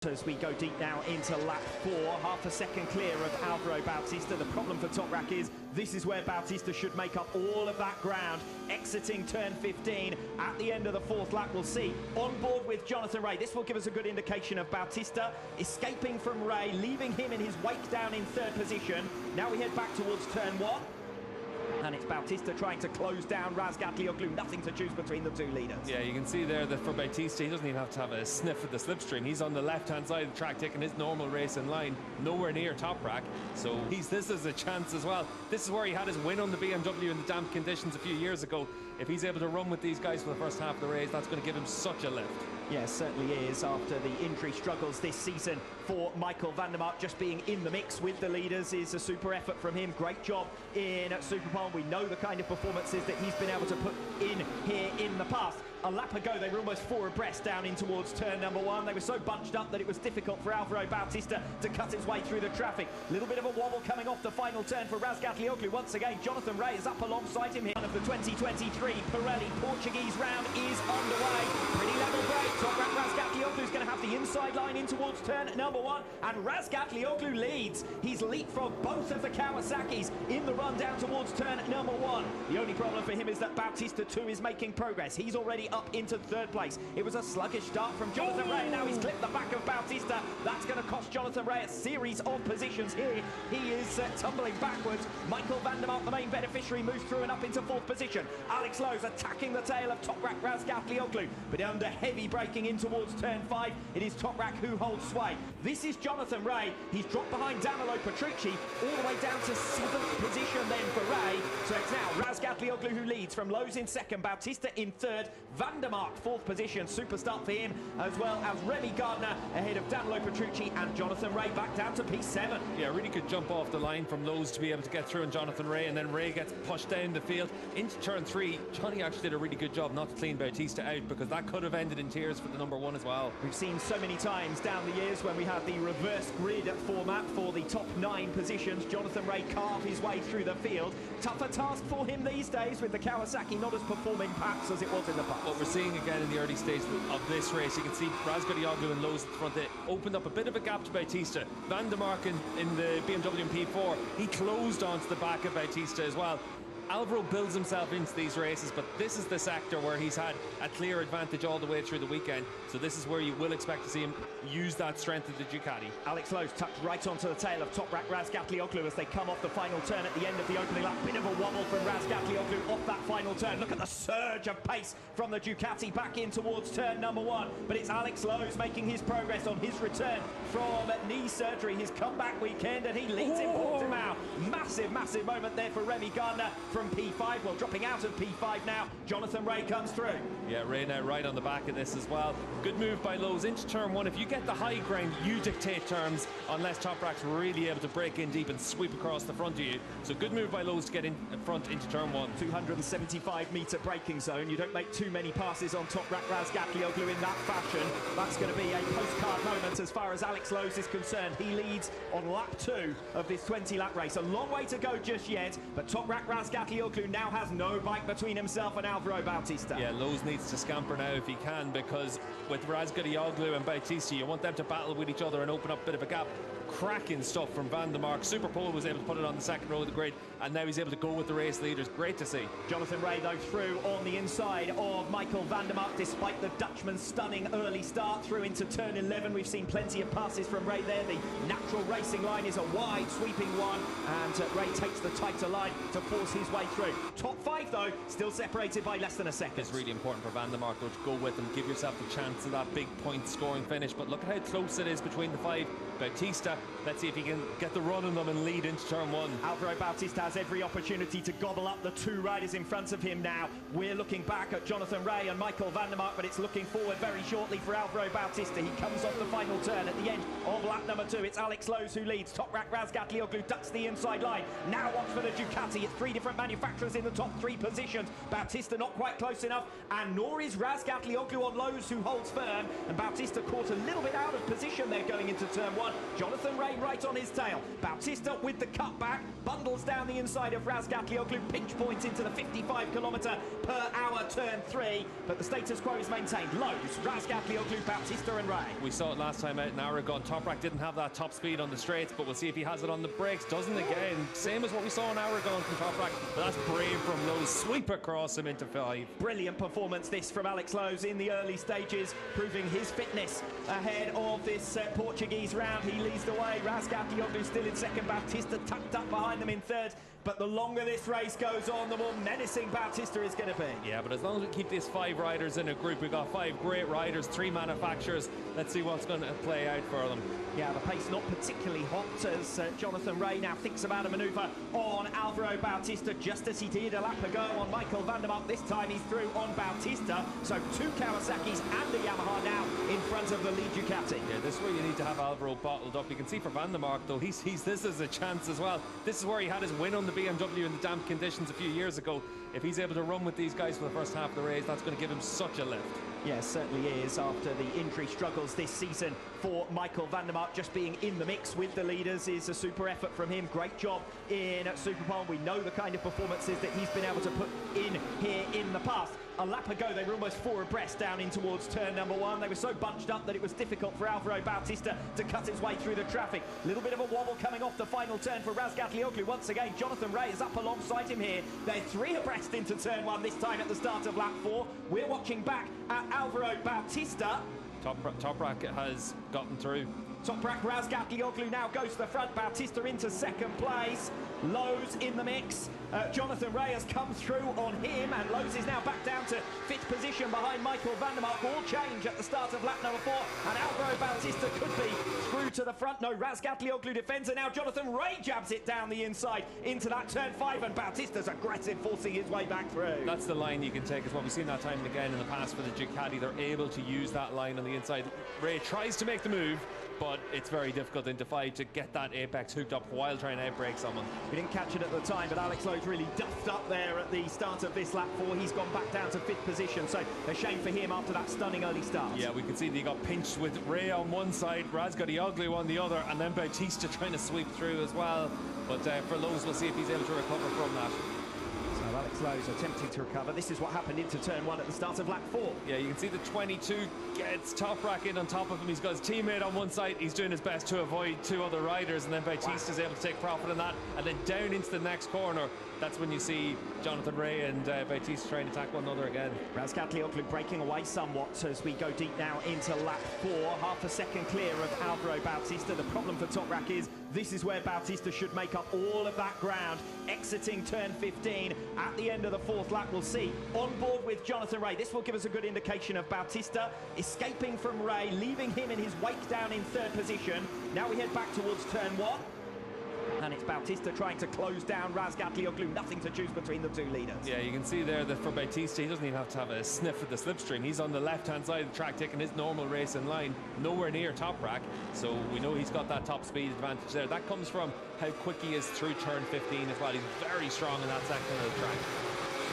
As we go deep now into lap 4, half a second clear of Álvaro Bautista. The problem for Toprak is this is where Bautista should make up all of that ground, exiting turn 15 at the end of the 4th lap. We'll see on board with Jonathan Rea. This will give us a good indication of Bautista escaping from Rea, leaving him in his wake down in 3rd position. Now we head back towards turn 1. And it's Bautista trying to close down Razgatlıoğlu. Nothing to choose between the two leaders. Yeah, you can see there that for Bautista, he doesn't even have to have a sniff at the slipstream. He's on the left-hand side of the track, taking his normal race in line, nowhere near Toprak. So this is a chance as well. This is where he had his win on the BMW in the damp conditions a few years ago. If he's able to run with these guys for the first half of the race, that's going to give him such a lift. Yes, certainly is, after the injury struggles this season for Michael van der Mark. Just being in the mix with the leaders is a super effort from him. Great job in Superpole. We know the kind of performances that he's been able to put in here in the past. A lap ago, they were almost 4 abreast down in towards turn number 1. They were so bunched up that it was difficult for Álvaro Bautista to cut his way through the traffic. Little bit of a wobble coming off the final turn for Razgatlıoğlu. Once again, Jonathan Rea is up alongside him here. One of the 2023 Pirelli Portuguese round is underway. Pretty level break. Toprak Razgatlıoğlu is going to have the inside line in towards turn number 1. And Razgatlıoğlu leads. He's leapfrogged both of the Kawasaki's in the run down towards turn number 1. The only problem for him is that Bautista too is making progress. He's already up into 3rd place. It was a sluggish start from Jonathan Rea. Now he's clipped the back of Bautista. That's going to cost Jonathan Rea a series of positions here. He is tumbling backwards. Michael van der Mark, the main beneficiary, moves through and up into 4th position. Alex Lowe's attacking the tail of Toprak Razgatlıoğlu, but under heavy braking in towards turn 5, it is Toprak who holds sway. This is Jonathan Rea. He's dropped behind Petrucci all the way down to 7th position then for Rea. So it's now Razgatlıoğlu who leads, from Lowe's in 2nd, Bautista in 3rd, van der Mark 4th position. Super start for him, as well as Remy Gardner ahead of Petrucci, and Jonathan Rea back down to P7. Yeah, really good jump off the line from Lowe's to be able to get through on Jonathan Rea, and then Rea gets pushed down the field into turn 3. Johnny actually did a really good job not to clean Bautista out, because that could have ended in tears for the number 1 as well. We've seen so many times down the years when we had the reverse grid format for the top 9 positions, Jonathan Rea carve his way through the field. Tougher task for him these days, with the Kawasaki not as performing perhaps as it was in the past. What we're seeing again in the early stages of this race, you can see Razgatlıoğlu and Lowe's at the front. They opened up a bit of a gap to Bautista. Van der Mark in the BMW and P4, he closed onto the back of Bautista as well. Álvaro builds himself into these races, but this is the sector where he's had a clear advantage all the way through the weekend. So this is where you will expect to see him use that strength of the Ducati. Alex Lowe's tucked right onto the tail of Toprak Razgatlıoğlu as they come off the final turn at the end of the opening lap. Bit of a wobble from Razgatlıoğlu off that final turn. Look at the surge of pace from the Ducati back in towards turn number 1. But it's Alex Lowe's making his progress on his return from knee surgery, his comeback weekend, and he leads in Portugal. Massive, massive moment there for Remy Gardner from P5. Well, dropping out of P5 now, Jonathan Rea comes through. Yeah, Rea now right on the back of this as well. Good move by Lowe's into turn 1. If you get the high ground, you dictate terms, unless Toprak's really able to break in deep and sweep across the front of you. So good move by Lowe's to get in front into turn 1. 275-metre braking zone. You don't make too many passes on Toprak Razgatlıoğlu in that fashion. That's going to be a postcard moment as far as Alex Lowe's is concerned. He leads on lap 2 of this 20-lap race. A long way to go just yet, but Toprak Razgatlıoğlu now has no bike between himself and Álvaro Bautista. Yeah, Lowe's needs to scamper now if he can, because with Razgatlıoğlu and Bautista, you want them to battle with each other and open up a bit of a gap. Cracking stuff from van der Mark. Superpole was able to put it on the 2nd row of the grid, and now he's able to go with the race leaders. Great to see. Jonathan Rea though through on the inside of Michael van der Mark, despite the Dutchman's stunning early start through into turn 11. We've seen plenty of passes from Rea there. The natural racing line is a wide sweeping one, and Rea takes the tighter line to force his way through. Top 5 though still separated by less than a second. It's really important for van der Mark though to go with them, give yourself the chance of that big point scoring finish. But look at how close it is between the 5. Bautista, let's see if he can get the run on them and lead into turn 1. Álvaro Bautista has every opportunity to gobble up the 2 riders in front of him now. We're looking back at Jonathan Rea and Michael van der Mark, but it's looking forward very shortly for Álvaro Bautista. He comes off the final turn at the end of lap number 2. It's Alex Lowe's who leads. Toprak Razgatlıoğlu ducks the inside line. Now watch for the Ducati. It's 3 different manufacturers in the top 3 positions. Bautista not quite close enough, and nor is Razgatlıoğlu on Lowe's, who holds firm. And Bautista caught a little bit out of position there going into turn one. Jonathan Rea right on his tail. Bautista with the cutback, bundles down the inside of Razgatlıoğlu, pinch points into the 55 km/h turn three, but the status quo is maintained. Lows, Razgatlıoğlu, Bautista and Rea. We saw it last time out in Aragon. Toprak didn't have that top speed on the straights, but we'll see if he has it on the brakes. Doesn't again. Same as what we saw in Aragon from Toprak, but that's brave from Lowe's. Sweep across him into 5. Brilliant performance this from Alex Lowe's in the early stages, proving his fitness ahead of this Portuguese round. He leads the way. Razgatlıoğlu still in second, Bautista tucked up behind them in third. But the longer this race goes on, the more menacing Bautista is going to be. Yeah, but as long as we keep these 5 riders in a group, we've got 5 great riders, 3 manufacturers. Let's see what's going to play out for them. Yeah, the pace not particularly hot as Jonathan Rea now thinks about a manoeuvre on Álvaro Bautista, just as he did a lap ago on Michael van der Mark. This time he's through on Bautista. So 2 Kawasaki's and a Yamaha now in front of the lead Ducati. Yeah, this is where you need to have Álvaro bottled up. You can see for van der Mark, though, this is a chance as well. This is where he had his win on the BMW in the damp conditions a few years ago. If he's able to run with these guys for the first half of the race, that's going to give him such a lift. Yes, certainly is, after the injury struggles this season for Michael van der Mark. Just being in the mix with the leaders is a super effort from him. Great job in Superpole. We know the kind of performances that he's been able to put in here in the past. A lap ago, they were almost 4 abreast down in towards turn number 1. They were so bunched up that it was difficult for Álvaro Bautista to cut his way through the traffic. A little bit of a wobble coming off the final turn for Razgatlıoğlu. Once again, Jonathan Rea is up alongside him here. They're 3 abreast into turn 1 this time at the start of lap 4. We're watching back at Álvaro Bautista. Toprak has gotten through. Toprak, Razgatlıoğlu now goes to the front. Bautista into second place. Lowe's in the mix. Jonathan Rea has come through on him, and Lowe's is now back down to 5th position behind Michael van der Mark. All change at the start of lap number 4, and Álvaro Bautista could be through to the front. No, Razgatlıoğlu defends, and now Jonathan Rea jabs it down the inside into that turn 5, and Bautista's aggressive, forcing his way back through. That's the line you can take, is what we've seen that time and again in the past for the Ducati. They're able to use that line on the inside. Rea tries to make the move, but it's very difficult in Defy to get that apex hooked up while trying to outbrake someone. We didn't catch it at the time, but Alex Lowe's really duffed up there at the start of this lap 4. He's gone back down to 5th position, so a shame for him after that stunning early start. Yeah, we can see that he got pinched with Rea on one side, Razgatlıoğlu on the other, and then Bautista trying to sweep through as well. But for Lowe's, we'll see if he's able to recover from that. So Alex Lowe's attempting to recover. This is what happened into turn 1 at the start of lap 4. Yeah, you can see the 22 gets Toprak in on top of him. He's got his teammate on one side. He's doing his best to avoid 2 other riders, and then Bautista's able to take profit on that. And then down into the next corner, that's when you see Jonathan Rea and Bautista trying to attack one another again. Razgatlıoğlu breaking away somewhat as we go deep now into lap 4. Half a second clear of Álvaro Bautista. The problem for Toprak is this is where Bautista should make up all of that ground. Exiting turn 15 at the end of the 4th lap. We'll see on board with Jonathan Rea. This will give us a good indication of Bautista escaping from Rea, leaving him in his wake down in 3rd position. Now we head back towards turn 1. And it's Bautista trying to close down Razgatlıoğlu. Nothing to choose between the 2 leaders. Yeah, you can see there that for Bautista, he doesn't even have to have a sniff at the slipstream. He's on the left-hand side of the track, taking his normal racing line, nowhere near Toprak. So we know he's got that top speed advantage there. That comes from how quick he is through turn 15 as well. He's very strong in that section of the track.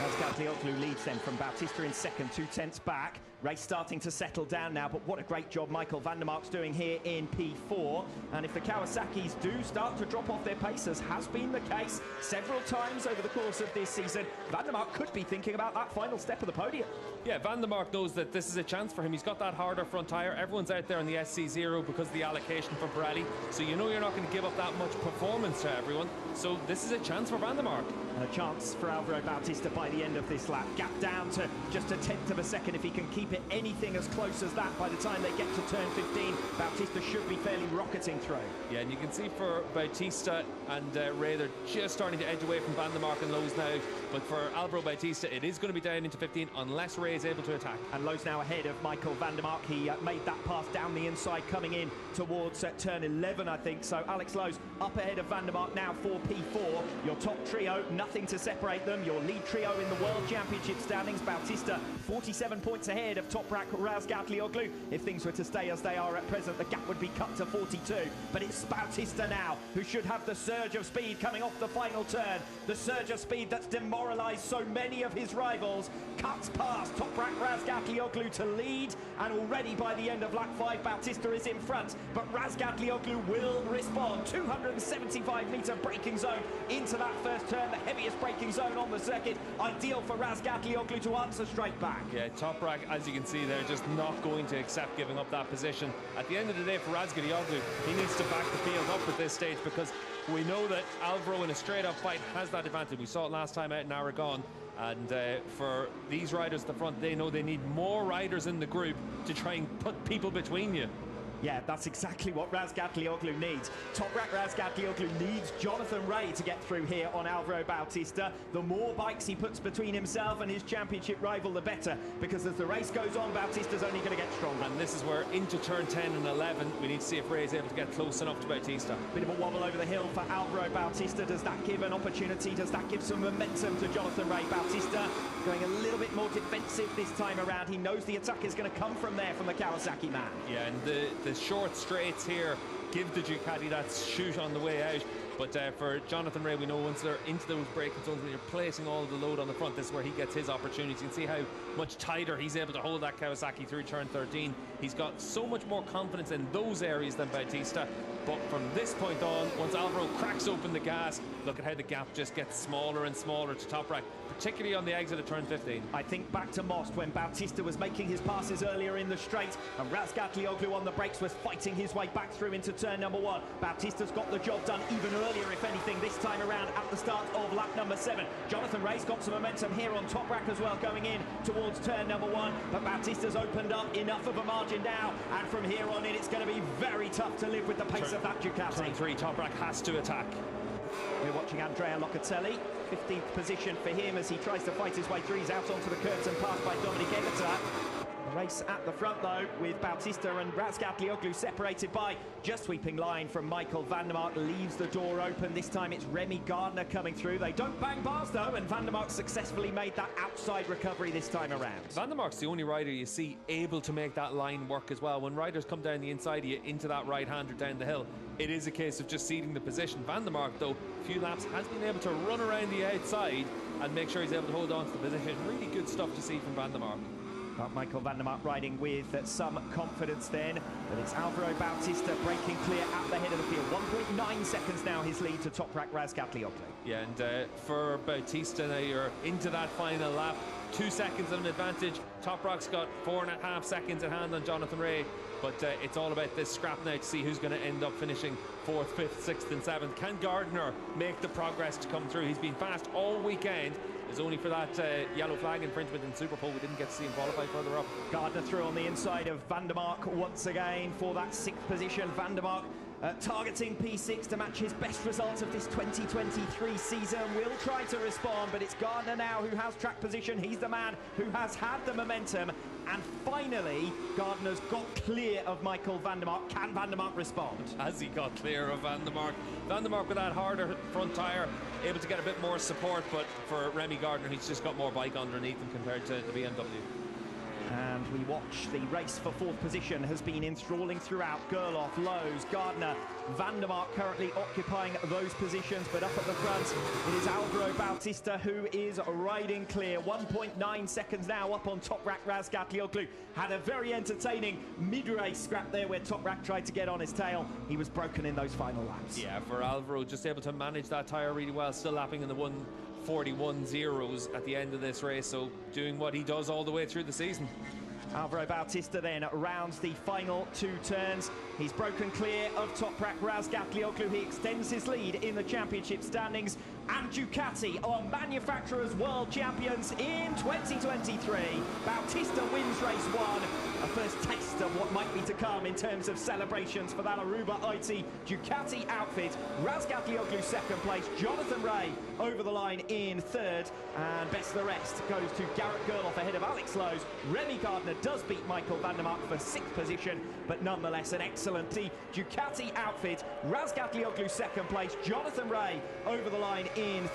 Razgatlıoğlu leads then from Bautista in second, 2/10 back. Race starting to settle down now, but what a great job Michael van der Mark's doing here in P4. And if the Kawasaki's do start to drop off their pace, as has been the case several times over the course of this season, van der Mark could be thinking about that final step of the podium. Yeah, van der Mark knows that this is a chance for him. He's got that harder front tyre. Everyone's out there on the SC0 because of the allocation for Pirelli. So you know you're not going to give up that much performance to everyone. So this is a chance for van der Mark. And a chance for Álvaro Bautista by the end of this lap. Gap down to just a 1/10 of a second. If he can keep it anything as close as that by the time they get to turn 15, Bautista should be fairly rocketing through. Yeah, and you can see for Bautista and Rea, they're just starting to edge away from van der Mark and Lowe's now. But for Álvaro Bautista, it is going to be down into 15 unless Rea is able to attack. And Lowe's now ahead of Michael van der Mark. He made that pass down the inside coming in towards turn 11, I think. So Alex Lowe's up ahead of van der Mark now for P4. Your top trio, nothing to separate them. Your lead trio so in the World Championship standings. Bautista 47 points ahead of Toprak Razgatlıoğlu. If things were to stay as they are at present, the gap would be cut to 42. But it's Bautista now who should have the surge of speed coming off the final turn. The surge of speed that's demoralised so many of his rivals. Cuts past Toprak Razgatlıoğlu to lead, and already by the end of lap 5, Bautista is in front. But Razgatlıoğlu will respond. 275-metre braking zone into that first turn, the heaviest braking zone on the circuit. Ideal for Razgatlıoğlu to answer straight back. Yeah, Toprak, as you can see, they're just not going to accept giving up that position. At the end of the day, for Razgatlıoğlu, he needs to back the field up at this stage, because we know that Álvaro in a straight-up fight has that advantage. We saw it last time out in Aragon. And for these riders at the front, they know they need more riders in the group to try and put people between you. Yeah, that's exactly what Razgatlıoğlu needs. Toprak Razgatlıoğlu needs Jonathan Rea to get through here on Álvaro Bautista. The more bikes he puts between himself and his championship rival, the better, because as the race goes on, Bautista's only going to get stronger. And this is where into turn 10 and 11, we need to see if Rea is able to get close enough to Bautista. Bit of a wobble over the hill for Álvaro Bautista. Does that give an opportunity? Does that give some momentum to Jonathan Rea? Bautista going a little bit more defensive this time around. He knows the attack is going to come from there, from the Kawasaki man. Yeah, and the short straights here give the Ducati that shoot on the way out. But for Jonathan Rea, we know once they're into those braking zones, when you're placing all of the load on the front, this is where he gets his opportunity. You can see how much tighter he's able to hold that Kawasaki through turn 13. He's got so much more confidence in those areas than Bautista. But from this point on, once Álvaro cracks open the gas, look at how the gap just gets smaller and smaller to Toprak, particularly on the exit of turn 15. I think back to Most when Bautista was making his passes earlier in the straight, and Razgatlıoğlu on the brakes was fighting his way back through into turn number 1. Bautista's got the job done even earlier, if anything, this time around at the start of lap number 7. Jonathan Rea's got some momentum here on Toprak as well, going in towards turn number 1. But Bautista's opened up enough of a margin now, and from here on in, it's going to be very tough to live with the pace of that Ducati. Turn 3, Toprak has to attack. We're watching Andrea Locatelli, 15th position for him as he tries to fight his way through. He's out onto the curbs and passed by Dominic Everton. The race at the front, though, with Bautista and Razgatlıoğlu separated by just sweeping line from Michael van der Mark, leaves the door open. This time it's Remy Gardner coming through. They don't bang bars, though, and van der Mark successfully made that outside recovery this time around. Van der Mark's the only rider you see able to make that line work as well. When riders come down the inside of you into that right-hander down the hill, it is a case of just ceding the position. Van der Mark, though, a few laps, has been able to run around the outside and make sure he's able to hold on to the position. Really good stuff to see from Van der Mark. Michael van der Mark riding with some confidence then, but it's Álvaro Bautista breaking clear at the head of the field. 1.9 seconds now his lead to Toprak Razgatlıoğlu. Yeah, and for Bautista, now you're into that final lap. 2 seconds of an advantage. Toprak's got 4.5 seconds at hand on Jonathan Rea, but it's all about this scrap now to see who's going to end up finishing 4th, 5th, 6th and 7th. Can Gardner make the progress to come through? He's been fast all weekend. It's only for that yellow flag infringement in Superpole we didn't get to see him qualify further up. Gardner through on the inside of van der Mark once again for that 6th position. Van der Mark targeting P6 to match his best result of this 2023 season. Will try to respond, but it's Gardner now who has track position. He's the man who has had the momentum, and finally Gardner's got clear of Michael van der Mark. Can van der Mark respond? Has he got clear of van der Mark? Van der Mark with that harder front tyre, able to get a bit more support, but for Remy Gardner, he's just got more bike underneath him compared to the BMW. And we watch the race for 4th position has been enthralling throughout. Gerloff, Lowe's, Gardner, van der Mark currently occupying those positions, but up at the front it is Álvaro Bautista who is riding clear. 1.9 seconds now up on Toprak Razgatlıoğlu. Had a very entertaining mid-race scrap there where Toprak tried to get on his tail. He was broken in those final laps. Yeah, for Álvaro, just able to manage that tyre really well, still lapping in the 1:41 zeros at the end of this race, so doing what he does all the way through the season. Álvaro Bautista then rounds the final 2 turns. He's broken clear of Toprak Razgatlıoğlu. He extends his lead in the championship standings, and Ducati are manufacturers world champions in 2023. Bautista wins race 1. A first taste of what might be to come in terms of celebrations for that Aruba IT Ducati outfit. Razgatlıoğlu 2nd place, Jonathan Rea over the line in 3rd, and best of the rest goes to Garrett Gerloff ahead of Alex Lowe's. Remy Gardner does beat Michael van der Mark for 6th position, but nonetheless an excellent Ducati outfit. Razgatlıoğlu 2nd place, Jonathan Rea over the line in 3rd.